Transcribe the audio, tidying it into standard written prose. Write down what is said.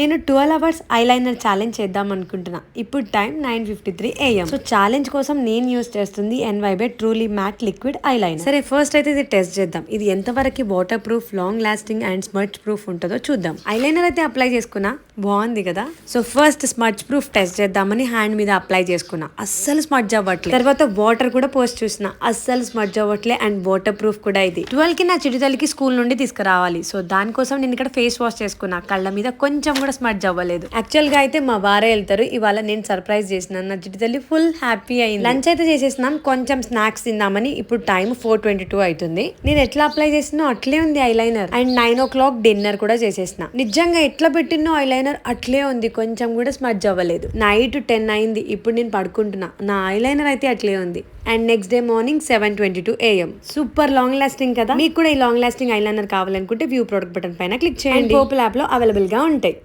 నేను 12 hours eyeliner challenge చేద్దాం అనుకుంటున్నా. ఇప్పుడు టైం 9:53 AM. సో ఛాలెంజ్ కోసం నేను యూస్ చేస్తుంది NYBE truly matte liquid eyeliner. సరే ఫస్ట్ అయితే ఇది టెస్ట్ చేద్దాం. ఇది ఎంతవరకు waterproof, long lasting and smudge proof ఉంటుందో చూద్దాం. ఐలైనర్ అయితే అప్లై చేసుకున్నా, బాగుంది కదా. So first smudge proof test చేద్దామని హ్యాండ్ మీద అప్లై చేసుకున్నా, అస్సలు స్మడ్జ్ అవ్వట్లేదు. తర్వాత వాటర్ కూడా పోస్ట్ చూసిన, అస్సలు స్మడ్జ్ అవ్వట్లే అండ్ వాటర్ ప్రూఫ్ కూడా ఇది. 12 కి నా చిటితల్లికి స్కూల్ నుండి తీసుకురావాలి. సో దానికోసం నేను ఇక్కడ ఫేస్ వాష్ చేసుకున్నా. కళ్ళ మీద కొంచెం కూడా స్మడ్జ్ అవ్వలేదు. యాక్చువల్ గా అయితే మా వారే వెళ్తారు, ఇవాళ నేను సర్ప్రైజ్ చేసిన. నా చిటితల్లి ఫుల్ హ్యాపీ అయింది. లంచ్ అయితే చేసేసినాం, కొంచెం స్నాక్స్ తిందామని. ఇప్పుడు టైం 4:22 అవుతుంది. నేను ఎట్లా అప్లై చేసినా అట్లే ఉంది ఐలైనర్. అండ్ 9 o'clock డిన్నర్ కూడా చేసేసిన. నిజంగా ఎట్లా పెట్టినో ఐలైనర్ అట్లే ఉంది, కొంచెం కూడా స్మడ్జ్ అవ్వలేదు. నైట్ 10 అయింది, ఇప్పుడు నేను పడుకుంటున్నా. నా ఐలైనర్ అయితే అట్లే ఉంది. And next day morning 7:22 AM. Super long lasting కదా. మీకు కూడా ఈ లాంగ్ లాస్టింగ్ ఐలైనర్ కావాలనుకుంటే వ్యూ ప్రొడక్ట్ బటన్ పైన క్లిక్ చేయండి. పోపుల్ యాప్ లో అవైలబుల్ గా ఉంటాయి.